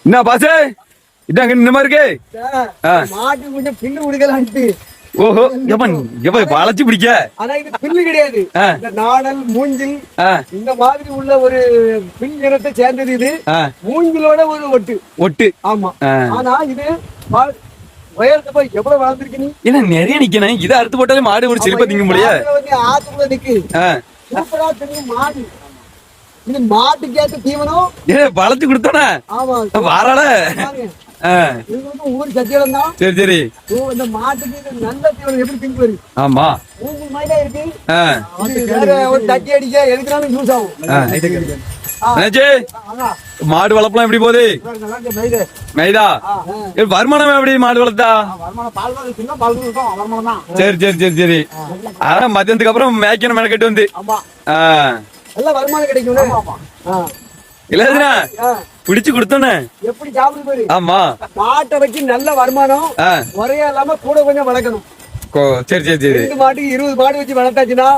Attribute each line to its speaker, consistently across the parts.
Speaker 1: என்ன பாசே இதாங்க இந்த மாதிரி இருக்கு
Speaker 2: மாட்டு கொஞ்சம் பில்லு கொடுக்கலான்ட்டு.
Speaker 1: ஓஹோ எப்பன் எப்ப வளைச்சு பிடிக்க.
Speaker 2: ஆனா இது பில்லு கிடையாது, இந்த நாடல் மூங்கில் இந்த மாதிரி உள்ள ஒரு பில் இனத்தை சேர்ந்தது. இது மூங்கிலோட ஒரு ஒட்டு
Speaker 1: ஒட்டு.
Speaker 2: ஆமா. ஆனா இது உயரத்தை போய் எவ்வளவு வளர்ந்துருக்கு நீ.
Speaker 1: ஏன்னா நிறைய நிக்கணும். இதை அறுத்து போட்டாலே மாடு ஒரு செழிப்பா திங்க முடியாது.
Speaker 2: ஆத்துக்குள்ள நிக்கு சூப்பரா தெரியும் மாடு. இது மாட்டுக்கு ஏத்த தீவனம்.
Speaker 1: வளைச்சு கொடுத்தானே.
Speaker 2: ஆமா
Speaker 1: வாரால.
Speaker 2: ஊர் சத்தியம் தான்.
Speaker 1: சரி சரி.
Speaker 2: இந்த மாட்டுக்கு நல்ல தீவனம் எப்படி திங்கு வரும்.
Speaker 1: ஆமா
Speaker 2: மூணு மாதிரி இருக்கு. ஒரு தட்டி அடிக்க எதுக்குனாலும் யூஸ் ஆகும்.
Speaker 1: மாடு வளர்ப்பலாம் எப்படி போகுது? மைதா வருமானம் எப்படி மாடு வளர்த்தா? சரி சரி சரி சரி. ஆனா மத்தியானத்துக்கு அப்புறம் மேய்க்கணும் மேல கட்டு வந்து
Speaker 2: நல்ல வருமானம் கிடைக்கும்.
Speaker 1: இல்ல பிடிச்சு கொடுத்தோன்னே
Speaker 2: எப்படி சாப்பிடு.
Speaker 1: ஆமா
Speaker 2: மாட்டை வச்சு நல்ல வருமானம் முறையா இல்லாம கூட கொஞ்சம் வளர்க்கணும்.
Speaker 1: சரி சரி சரி.
Speaker 2: 2 மாட்டுக்கு 20 மாடு வச்சு வளர்த்தாச்சுன்னா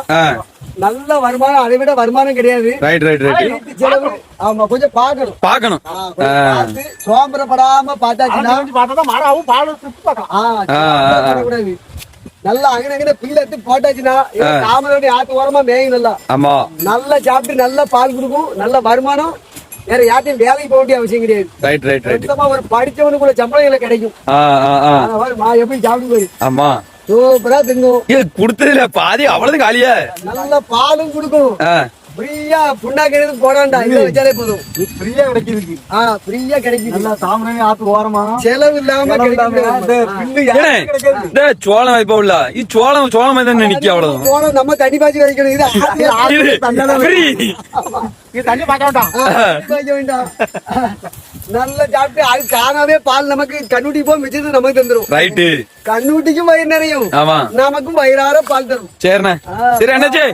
Speaker 2: நல்ல வருமானம். அதை விட வருமானம் கிடையாது.
Speaker 1: Right right right.
Speaker 2: செலவு ஆமா கொஞ்சம் பாக்கணும். சோம்பரப்படாம பார்த்தாச்சுன்னா நல்லா அங்கன பில்லு எடுத்து போட்டாச்சுன்னா தாமரை ஆத்து ஓரமா மேயும். நல்லா நல்லா சாப்பிட்டு நல்லா பால் கொடுக்கும். நல்ல வருமானம். வேற யார்ட்டையும் வேலைக்கு போக வேண்டிய அவசியம் கிடையாது.
Speaker 1: Right right right.
Speaker 2: ஒரு படிச்சவனுக்குள்ள சம்பளம் கிடைக்கும். எப்படி சாப்பிட்டு போய் ஆமா சூப்பரா திங்கும்.
Speaker 1: குடுத்ததுல பாதி அவ்வளவு காலியா
Speaker 2: நல்ல பாலும் கொடுக்கும். ஃப்ரீயா புண்ணாக்கிறது போட வேண்டாம். இதை வச்சாலே போதும். ஃப்ரீயா கிடைக்குது. ஃப்ரீயா கிடைக்குது. நல்லா தாமரை ஆத்து ஓரமா செலவு இல்லாம
Speaker 1: சோளம் இப்ப உள்ள சோளம் தான் நிக்க அவ்வளவு.
Speaker 2: சோளம் நம்ம தண்ணி பாய்ச்சி வரைக்கணும். இது தண்ணி பாய்க்க வேண்டாம். நல்ல சாப்பிட்டு அது காணாவே பால் நமக்கு கண்ணுட்டி போய் மிச்சது நமக்கு தந்துரும்.
Speaker 1: ரைட்டு.
Speaker 2: கண்ணுட்டிக்கும் வயிறு நிறையும். நமக்கும் வயிறார பால் தரும்.
Speaker 1: சரிண்ணே. சரி அண்ணாச்சி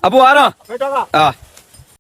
Speaker 1: அப்போ வாரோம்.